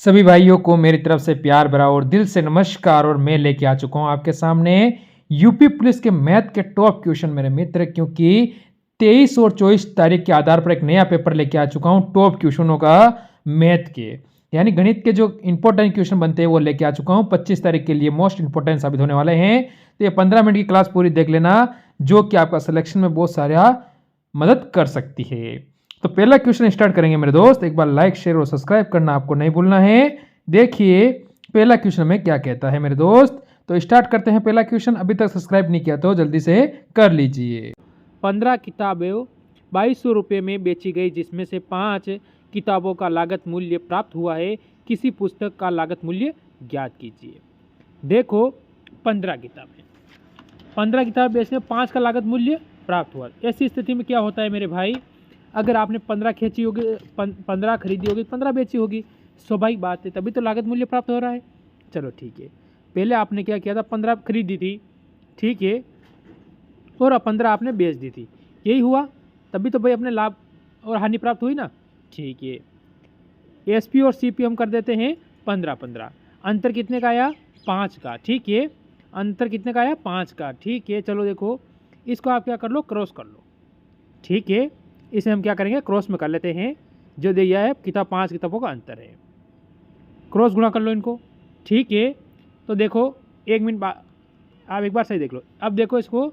सभी भाइयों को मेरी तरफ से प्यार भरा और दिल से नमस्कार। और मैं लेके आ चुका हूं आपके सामने यूपी पुलिस के मैथ के टॉप क्वेश्चन मेरे मित्र, क्योंकि 23 और 24 तारीख के आधार पर एक नया पेपर लेके आ चुका हूं टॉप क्वेश्चनों का मैथ के, यानी गणित के जो इंपॉर्टेंट क्वेश्चन बनते हैं वो लेके आ चुका हूं। 25 तारीख के लिए मोस्ट इंपॉर्टेंट साबित होने वाले हैं, तो ये 15 मिनट की क्लास पूरी देख लेना, जो कि आपका सिलेक्शन में बहुत सारा मदद कर सकती है। तो पहला क्वेश्चन स्टार्ट करेंगे मेरे दोस्त। एक बार लाइक शेयर और सब्सक्राइब करना आपको नहीं भूलना है। देखिए पहला क्वेश्चन में क्या कहता है मेरे दोस्त। तो स्टार्ट करते हैं पहला क्वेश्चन। अभी तक सब्सक्राइब नहीं किया तो जल्दी से कर लीजिए। 15 किताबें 2200 रुपये में बेची गई, जिसमें से 5 किताबों का लागत मूल्य प्राप्त हुआ है। किसी पुस्तक का लागत मूल्य ज्ञात कीजिए। देखो 15 किताबें बेचने 5 का लागत मूल्य प्राप्त हुआ। ऐसी स्थिति में क्या होता है मेरे भाई, अगर आपने 15 खींची होगी, 15 खरीदी होगी, 15 बेची होगी, स्वाभाविक बात है, तभी तो लागत मूल्य प्राप्त हो रहा है। चलो ठीक है, पहले आपने क्या किया था, 15 खरीदी थी, ठीक है, और 15 आपने बेच दी थी, यही हुआ, तभी तो भाई अपने लाभ और हानि प्राप्त हुई ना। ठीक है, एसपी और सीपी हम कर देते हैं 15-15। अंतर कितने का आया, 5 का। ठीक है, अंतर कितने का आया, 5 का। ठीक है, चलो देखो, इसको आप क्या कर लो, क्रॉस कर लो। ठीक है, इसे हम क्या करेंगे, क्रॉस में कर लेते हैं। जो दिया है किताब, 5 किताबों का अंतर है, क्रॉस गुणा कर लो इनको। ठीक है, तो देखो 1 मिनट बाद आप एक बार सही देख लो। अब देखो इसको,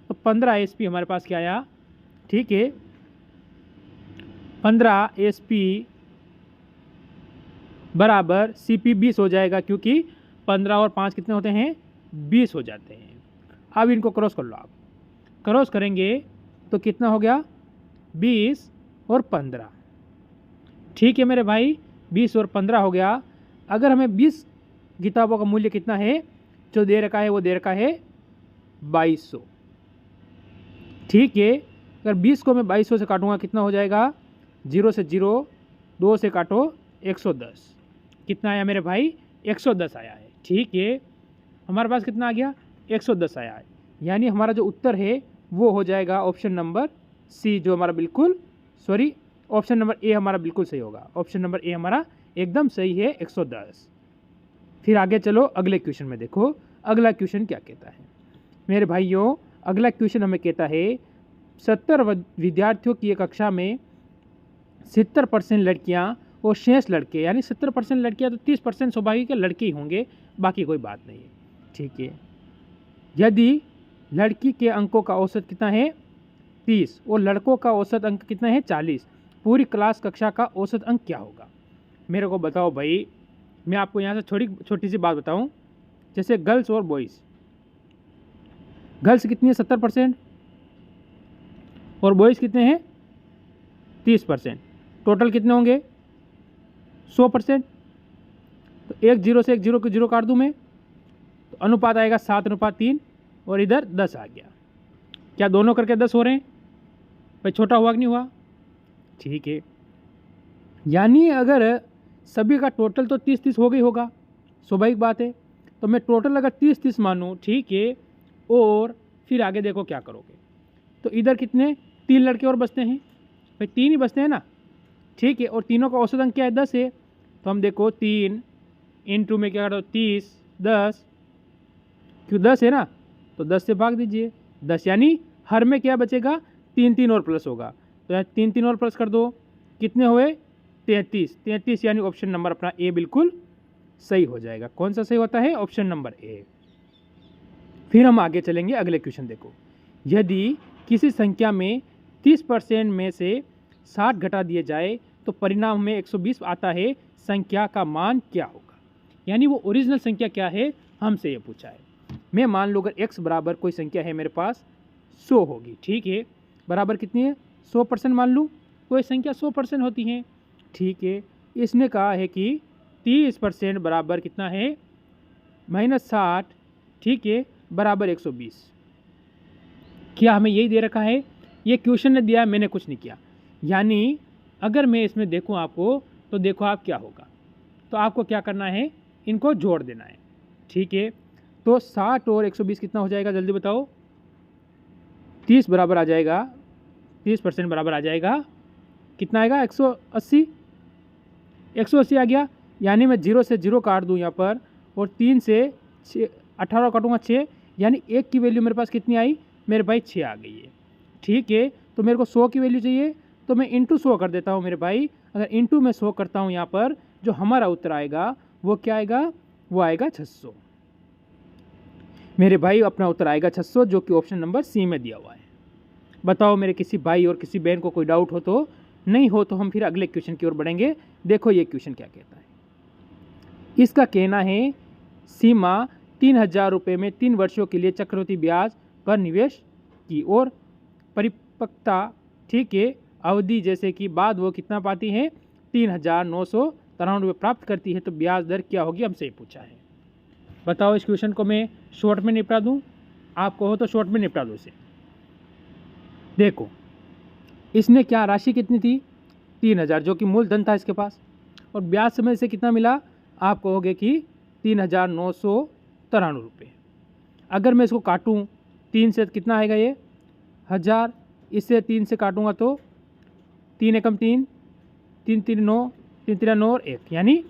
तो 15 एसपी हमारे पास क्या आया। ठीक है, 15 एसपी बराबर सीपी 20 हो जाएगा, क्योंकि 15 और 5 कितने होते हैं, 20 हो जाते हैं। अब इनको क्रॉस कर लो, आप क्रॉस करेंगे तो कितना हो गया, 20 और 15। ठीक है मेरे भाई, 20 और 15 हो गया। अगर हमें 20 किताबों का मूल्य कितना है, जो दे रखा है वो दे रखा है 2200। ठीक है, अगर 20 को मैं 2200 से काटूंगा कितना हो जाएगा, 0 से 0, 2 से काटो 110। कितना आया मेरे भाई, 110 आया है। ठीक है, हमारे पास कितना आ गया, 110 आया है। यानी हमारा जो उत्तर है वो हो जाएगा ऑप्शन नंबर सी, जो हमारा बिल्कुल ऑप्शन नंबर ए हमारा बिल्कुल सही होगा। ऑप्शन नंबर ए हमारा एकदम सही है, 110। फिर आगे चलो अगले क्वेश्चन में। देखो अगला क्वेश्चन क्या कहता है मेरे भाइयों। अगला क्वेश्चन हमें कहता है 70 विद्यार्थियों की एक कक्षा में 70% लड़कियां और शेष लड़के, यानी 70% लड़कियां तो 30% स्वाभाविक लड़के ही होंगे, बाकी कोई बात नहीं है। ठीक है, यदि लड़की के अंकों का औसत कितना है, 30, और लड़कों का औसत अंक कितना है, 40, पूरी क्लास कक्षा का औसत अंक क्या होगा। मेरे को बताओ भाई। मैं आपको यहाँ से छोटी सी बात बताऊँ, जैसे गर्ल्स और बॉयज़, गर्ल्स कितनी है, 70%, और बॉयज़ कितने हैं, 30%, टोटल कितने होंगे, 100%। तो एक जीरो से एक जीरो को जीरो काट दूँ मैं, तो अनुपात आएगा 7:3, और इधर 10 आ गया। क्या दोनों करके 10 हो रहे हैं भाई, छोटा हुआ कि नहीं हुआ। ठीक है, यानी अगर सभी का टोटल तो 30-30 हो गई होगा, स्वाभाविक बात है। तो मैं टोटल अगर 30-30 मानूँ, ठीक है, और फिर आगे देखो क्या करोगे, तो इधर कितने, 3 लड़के और बचते हैं भाई, 3 ही बचते हैं ना। ठीक है, और तीनों का औसत अंक क्या है, 10 है। तो हम देखो 3 इंटू में क्या करो, 30, 10, क्यों 10 है ना, तो 10 से भाग दीजिए 10, यानी हर में क्या बचेगा, 3-3 और प्लस होगा। तो यहाँ 3-3 और प्लस कर दो, कितने हुए, 33, यानी ऑप्शन नंबर अपना ए बिल्कुल सही हो जाएगा। कौन सा सही होता है, ऑप्शन नंबर ए। फिर हम आगे चलेंगे, अगले क्वेश्चन देखो। यदि किसी संख्या में 30% में से 60 घटा दिए जाए तो परिणाम में 120 आता है, संख्या का मान क्या होगा। यानी वो ओरिजिनल संख्या क्या है, हमसे ये पूछा है। मैं मान लो अगर x बराबर कोई संख्या है मेरे पास 100 होगी। ठीक है, बराबर कितनी है, 100% मान लूँ, कोई संख्या 100% होती है। ठीक है, इसने कहा है कि 30% बराबर कितना है, -60, ठीक है, बराबर 120। क्या हमें यही दे रखा है, ये क्वेश्चन ने दिया है, मैंने कुछ नहीं किया। यानी अगर मैं इसमें देखूं आपको, तो देखो आप क्या होगा, तो आपको क्या करना है, इनको जोड़ देना है। ठीक है, तो 60 और 120 कितना हो जाएगा, जल्दी बताओ। 30 बराबर आ जाएगा, 30% बराबर आ जाएगा, कितना आएगा, 180 आ गया। यानी मैं 0 से 0 काट दूँ यहाँ पर, और 3 से 6 18 काटूँगा 6, यानी 1 की वैल्यू मेरे पास कितनी आई मेरे भाई 6 आ गई है। ठीक है, तो मेरे को 100 की वैल्यू चाहिए, तो मैं इंटू 100 कर देता हूँ मेरे भाई। अगर इंटू मैं 100 करता हूँ यहाँ पर, जो हमारा उत्तर आएगा वो क्या आएगा, वो आएगा 600 मेरे भाई। अपना उत्तर आएगा 600, जो कि ऑप्शन नंबर सी में दिया हुआ है। बताओ मेरे किसी भाई और किसी बहन को कोई डाउट हो तो, नहीं हो तो हम फिर अगले क्वेश्चन की ओर बढ़ेंगे। देखो ये क्वेश्चन क्या कहता है। इसका कहना है सीमा 3000 रुपये में 3 वर्षों के लिए चक्रवृद्धि ब्याज पर निवेश की, और परिपक्वता ठीक है अवधि जैसे कि बाद वो कितना पाती है 3993 रुपये प्राप्त करती है, तो ब्याज दर क्या होगी हमसे पूछा है। बताओ इस क्वेश्चन को मैं शॉर्ट में निपटा दूं, आपको हो तो शॉर्ट में निपटा दो इसे। देखो इसने क्या राशि कितनी थी 3000, जो कि मूलधन था इसके पास, और ब्याज समय से कितना मिला, आप कहोगे कि 3993 रुपये। अगर मैं इसको काटूं 3 से कितना आएगा ये 1000, इससे 3 से काटूंगा तो 3 एकम 3, 3 3 9, 3 3 9 और 1, यानी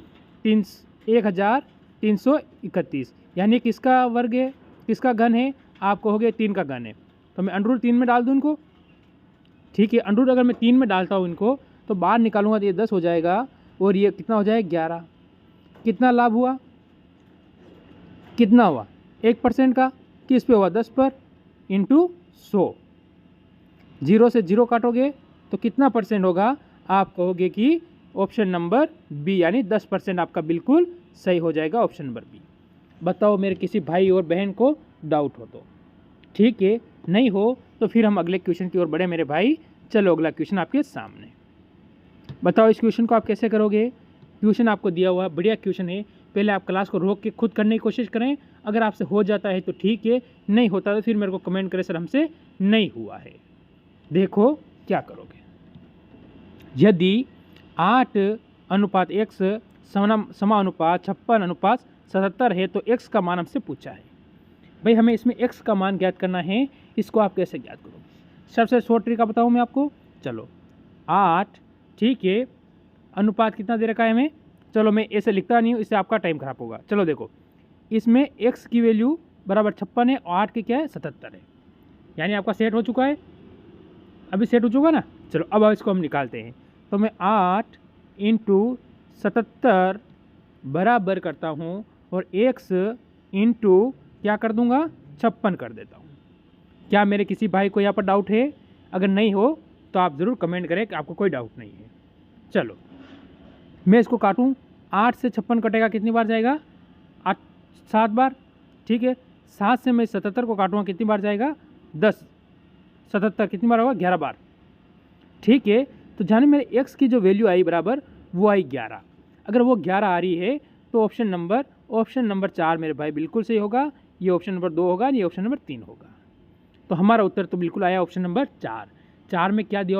1331, यानी किसका वर्ग है, किसका घन है, आप कहोगे 3 का घन है। तो मैं अंडर 3 में डाल दूँ इनको। ठीक है, अंडर अगर मैं 3 में डालता हूँ इनको, तो बाहर निकालूंगा तो ये 10 हो जाएगा, और ये कितना हो जाएगा 11। कितना लाभ हुआ, कितना हुआ 1% का, किस पे हुआ 10 पर, इंटू 100। 0 से 0 काटोगे तो कितना परसेंट होगा, आप कहोगे कि ऑप्शन नंबर बी, यानी 10% आपका बिल्कुल सही हो जाएगा, ऑप्शन नंबर बी। बताओ मेरे किसी भाई और बहन को डाउट हो तो। ठीक है, नहीं हो तो फिर हम अगले क्वेश्चन की ओर बढ़े मेरे भाई। चलो अगला क्वेश्चन आपके सामने। बताओ इस क्वेश्चन को आप कैसे करोगे। क्वेश्चन आपको दिया हुआ है, बढ़िया क्वेश्चन है। पहले आप क्लास को रोक के खुद करने की कोशिश करें। अगर आपसे हो जाता है तो ठीक है, नहीं होता तो फिर मेरे को कमेंट करें सर हमसे नहीं हुआ है। देखो क्या करोगे। यदि 8:1 समानुपात 56:77 है तो x का मान हमसे पूछा है। भाई हमें इसमें x का मान ज्ञात करना है, इसको आप कैसे ज्ञात करोगे। सबसे शॉर्ट तरीका बताऊँ मैं आपको। चलो 8 ठीक है, अनुपात कितना दे रखा है हमें, चलो मैं ऐसे लिखता नहीं हूँ, इससे आपका टाइम खराब होगा। चलो देखो इसमें x की वैल्यू बराबर 56 है और 8 के क्या है 77 है, यानी आपका सेट हो चुका है। अभी सेट हो चुका ना। चलो अब इसको हम निकालते हैं। तो मैं 8 × 77 बराबर करता हूँ और x इंटू क्या कर दूंगा 56 कर देता हूँ। क्या मेरे किसी भाई को यहाँ पर डाउट है? अगर नहीं हो तो आप ज़रूर कमेंट करें कि आपको कोई डाउट नहीं है। चलो मैं इसको काटूँ, 8 से 56 कटेगा कितनी बार जाएगा 7 बार। ठीक है, 7 से मैं 77 को काटूँगा कितनी बार जाएगा 10, 77 कितनी बार होगा 11 बार। ठीक है, तो जाने मेरे x की जो वैल्यू आई बराबर वो आई 11। अगर वो 11 आ रही है तो ऑप्शन नंबर 4 मेरे भाई बिल्कुल सही होगा। ये ऑप्शन नंबर 2 होगा, ये ऑप्शन नंबर 3 होगा। तो हमारा उत्तर तो बिल्कुल आया ऑप्शन नंबर 4। 4 में क्या दिया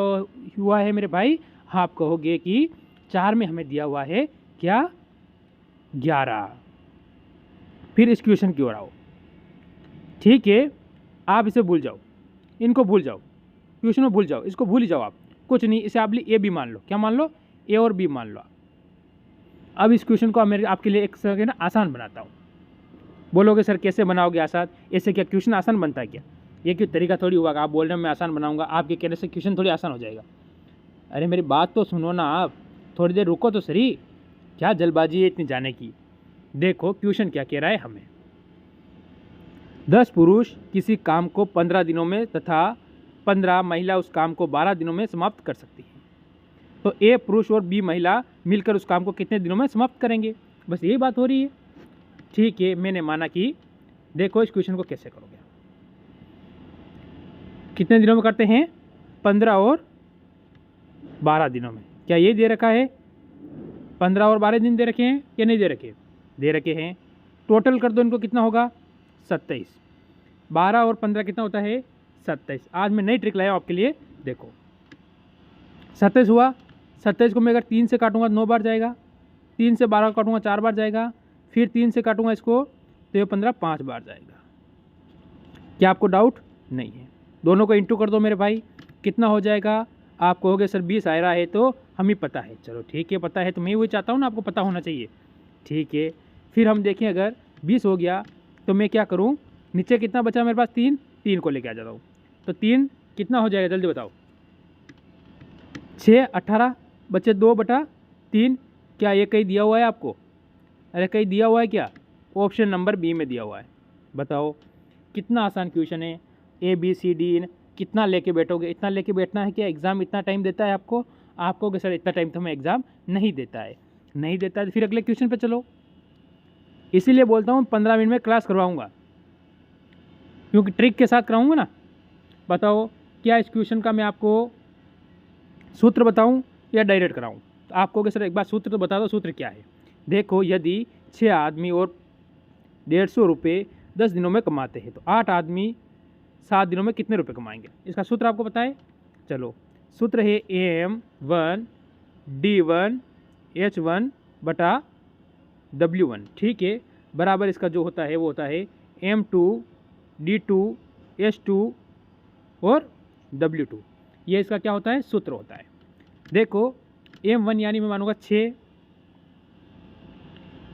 हुआ है मेरे भाई, आप कहोगे कि 4 में हमें दिया हुआ है क्या 11। फिर इस क्वेश्चन की ओर आओ। ठीक है, आप इसे भूल जाओ, इनको भूल जाओ, क्वेश्चन में भूल जाओ, इसको भूल ही जाओ आप, कुछ नहीं। इसे आप ए बी मान लो। क्या मान लो? ए और बी मान लो। अब इस क्वेश्चन को मैं आपके लिए एक सेकंड आसान बनाता हूँ। बोलोगे सर कैसे बनाओगे आसान, ऐसे क्या क्वेश्चन आसान बनता है क्या? ये क्यों तरीका थोड़ी हुआ, आप बोल रहे हैं मैं आसान बनाऊंगा, आपके कहने से क्वेश्चन थोड़ी आसान हो जाएगा। अरे मेरी बात तो सुनो ना, आप थोड़ी देर रुको तो सही, क्या जल्दबाजी है इतनी जाने की। देखो क्वेश्चन क्या कह रहा है हमें। 10 पुरुष किसी काम को 15 दिनों में तथा 15 महिला उस काम को 12 दिनों में समाप्त कर सकती है। तो ए पुरुष और बी महिला मिलकर उस काम को कितने दिनों में समाप्त करेंगे, बस यही बात हो रही है। ठीक है, मैंने माना कि देखो इस क्वेश्चन को कैसे करोगे। कितने दिनों में करते हैं 15 और 12 दिनों में। क्या ये दे रखा है 15 और 12 दिन दे रखे हैं या नहीं दे रखे? दे रखे हैं। टोटल कर दो इनको, कितना होगा 27। 12 और 15 कितना होता है 27। आज मैं नई ट्रिक लाया हूँ आपके लिए। देखो 27 हुआ, 27 को मैं अगर 3 से काटूंगा 9 बार जाएगा, 3 से 12 काटूंगा 4 बार जाएगा, फिर 3 से काटूंगा इसको तो ये 15 5 बार जाएगा। क्या आपको डाउट नहीं है? दोनों को इंटू कर दो मेरे भाई, कितना हो जाएगा आप कहोगे सर 20 आ रहा है तो हमें पता है, चलो ठीक है पता है, तो मैं वही चाहता हूँ ना आपको पता होना चाहिए, ठीक है। फिर हम देखें अगर 20 हो गया तो मैं क्या करूँ, नीचे कितना बचा मेरे पास 3 को लेके आ जाता हूँ, तो 3 कितना हो जाएगा जल्दी बताओ, 6 18 बचे 2/3, क्या ये कहीं दिया हुआ है आपको, अरे कहीं दिया हुआ है क्या, ऑप्शन नंबर बी में दिया हुआ है। बताओ कितना आसान क्वेश्चन है, ABCD कितना लेके बैठोगे, इतना लेके बैठना है क्या, एग्ज़ाम इतना टाइम देता है आपको, आपको कि सर इतना टाइम तो हमें एग्ज़ाम नहीं देता है, नहीं देता है तो फिर अगले क्वेश्चन पे चलो। इसीलिए बोलता हूँ 15 मिनट में क्लास करवाऊँगा, क्योंकि ट्रिक के साथ कराऊँगा ना। बताओ क्या इस क्वेश्चन का मैं आपको सूत्र बताऊँ या डायरेक्ट कराऊँ, तो आपको कि सर एक बार सूत्र तो बता दो, सूत्र क्या है। देखो यदि 6 आदमी और 150 रुपये 10 दिनों में कमाते हैं तो 8 आदमी 7 दिनों में कितने रुपए कमाएंगे, इसका सूत्र आपको पता है। चलो सूत्र है AM1 D1 H1 बटा W1, ठीक है, बराबर इसका जो होता है वो होता है M2 D2 H2 और W2, ये इसका क्या होता है सूत्र होता है। देखो M1 यानी मैं मानूंगा 6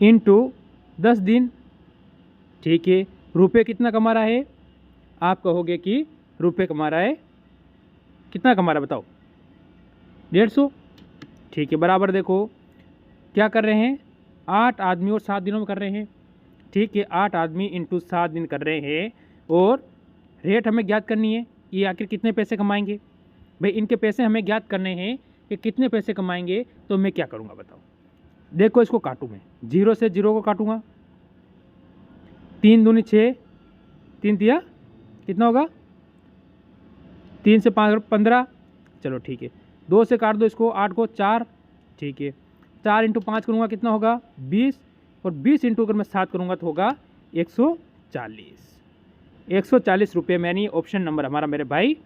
× 10 दिन, ठीक है, रुपये कितना कमा रहा है, आप कहोगे कि रुपये कमा रहा है, कितना कमा रहा है बताओ 150, ठीक है, बराबर देखो क्या कर रहे हैं, 8 आदमी और 7 दिनों में कर रहे हैं, ठीक है, 8 आदमी × 7 दिन कर रहे हैं, और रेट हमें ज्ञात करनी है कि आखिर कितने पैसे कमाएंगे। भाई इनके पैसे हमें ज्ञात करने हैं कि कितने पैसे कमाएंगे, तो मैं क्या करूँगा बताओ। देखो इसको काटूँ मैं, 0 से 0 को काटूँगा, 3 दूनी 6, 3 दिया कितना होगा, 3 से 5 15, चलो ठीक है, 2 से काट दो इसको, 8 को 4, ठीक है, 4 × 5 करूँगा कितना होगा 20, और 20 × अगर मैं 7 करूँगा तो होगा 140 रुपये में, यानी ऑप्शन नंबर हमारा मेरे भाई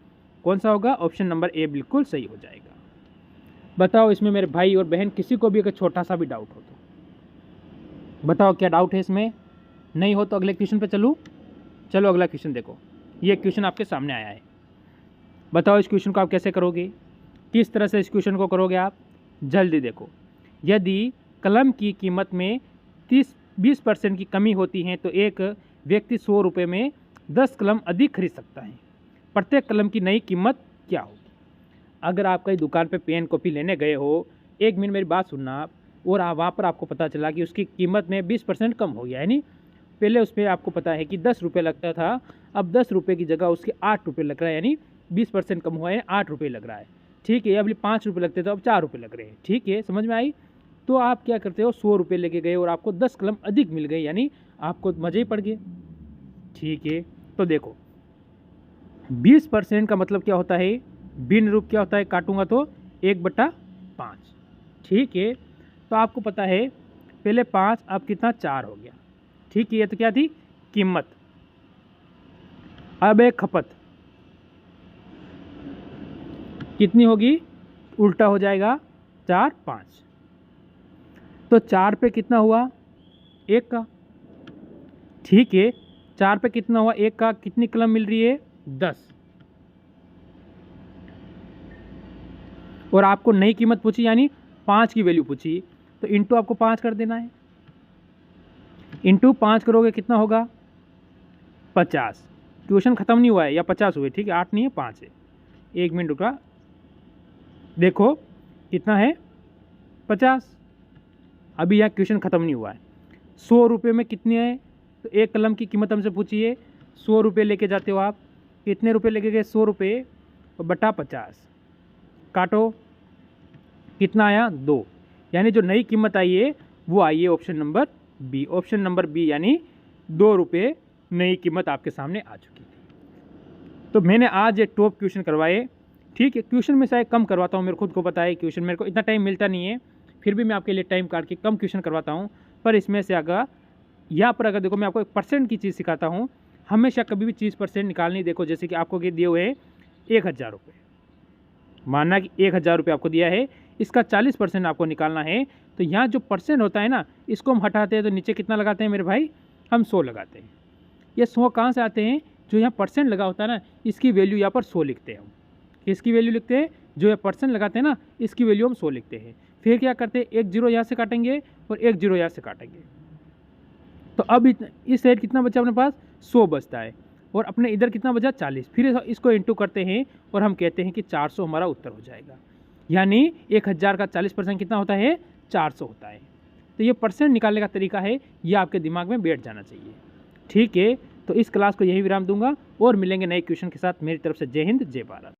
कौन सा होगा, ऑप्शन नंबर ए बिल्कुल सही हो जाएगा। बताओ इसमें मेरे भाई और बहन किसी को भी अगर छोटा सा भी डाउट हो तो बताओ, क्या डाउट है इसमें, नहीं हो तो अगले क्वेश्चन पे चलूँ। चलो अगला क्वेश्चन देखो, ये क्वेश्चन आपके सामने आया है, बताओ इस क्वेश्चन को आप कैसे करोगे, किस तरह से इस क्वेश्चन को करोगे आप, जल्दी देखो। यदि कलम की कीमत में 20% की कमी होती है तो एक व्यक्ति 100 रुपये में 10 कलम अधिक खरीद सकता है, प्रत्येक कलम की नई कीमत क्या होगी। अगर आप कहीं दुकान पे पेन कॉपी लेने गए हो, 1 मिनट मेरी बात सुनना आप, और वहाँ पर आपको पता चला कि उसकी कीमत में 20% कम हो गया, यानी पहले उस पर आपको पता है कि 10 रुपये लगता था, अब 10 रुपये की जगह उसके 8 रुपये लग रहा है, यानी 20% कम हुआ है, 8 रुपये लग रहा है, ठीक है। अभी 5 रुपये लगते थे, अब 4 रुपये लग रहे हैं, ठीक है, समझ में आई। तो आप क्या करते हो, 100 रुपये लेके गए और आपको 10 कलम अधिक मिल गए, यानी आपको मज़े ही पड़ गए, ठीक है। तो देखो 20% का मतलब क्या होता है, भिन्न रूप क्या होता है, काटूंगा तो 1/5, ठीक है। तो आपको पता है पहले 5, अब कितना 4 हो गया, ठीक है, ये तो क्या थी कीमत। अब एक खपत कितनी होगी, उल्टा हो जाएगा 4 5, तो 4 पे कितना हुआ 1 का, ठीक है, 4 पे कितना हुआ 1 का, कितनी कलम मिल रही है 10, और आपको नई कीमत पूछी यानी 5 की वैल्यू पूछी, तो इंटू आपको 5 कर देना है, इंटू 5 करोगे कितना होगा 50। क्वेश्चन ख़त्म नहीं हुआ है, या 50 हुए, ठीक है, 8 नहीं है 5 है, 1 मिनट रुका, देखो कितना है 50, अभी यहाँ क्वेश्चन ख़त्म नहीं हुआ है। 100 रुपये में कितनी है, तो एक कलम की कीमत हमसे पूछिए, 100 रुपये लेके जाते हो आप, कितने रुपये लेके गए 100 रुपये बटा 50, काटो कितना आया 2, यानी जो नई कीमत आई है वो आई है option number B, option number B, यानी 2 रुपये नई कीमत आपके सामने आ चुकी थी। तो मैंने आज ये टॉप क्वेश्चन करवाए, ठीक है, क्वेश्चन में शायद कम करवाता हूँ, मेरे खुद को पता है क्वेश्चन मेरे को इतना टाइम मिलता नहीं है, फिर भी मैं आपके लिए टाइम काट के कम क्वेश्चन करवाता हूँ। पर इसमें से अगर यहाँ पर अगर देखो मैं आपको 1% की चीज़ सिखाता हूँ, हमेशा कभी भी चीज़ परसेंट निकालनी। देखो जैसे कि आपको दिए हुए हैं 1000 रुपये, मानना कि 1000 रुपये आपको दिया है, इसका 40% आपको निकालना है, तो यहाँ जो परसेंट होता है ना, इसको हम हटाते हैं तो नीचे कितना लगाते हैं मेरे भाई, हम 100 लगाते हैं। ये 100 कहाँ से आते हैं, जो यहाँ परसेंट लगा होता है ना, इसकी वैल्यू यहाँ पर 100 लिखते हैं हम, इसकी वैल्यू लिखते हैं जो ये परसेंट लगाते हैं ना, इसकी वैल्यू हम 100 लिखते हैं। फिर क्या करते हैं, एक जीरो यहाँ से काटेंगे और एक जीरो यहाँ से काटेंगे। तो अब इस साइड कितना बचा अपने पास, 100 बचता है, और अपने इधर कितना बचा, 40। फिर इसको इंटू करते हैं और हम कहते हैं कि 400 हमारा उत्तर हो जाएगा। यानी 1000 का 40% कितना होता है, 400 होता है। तो ये परसेंट निकालने का तरीका है, ये आपके दिमाग में बैठ जाना चाहिए। ठीक है, तो इस क्लास को यही विराम दूंगा और मिलेंगे नए क्वेश्चन के साथ। मेरी तरफ से जय हिंद, जय भारत।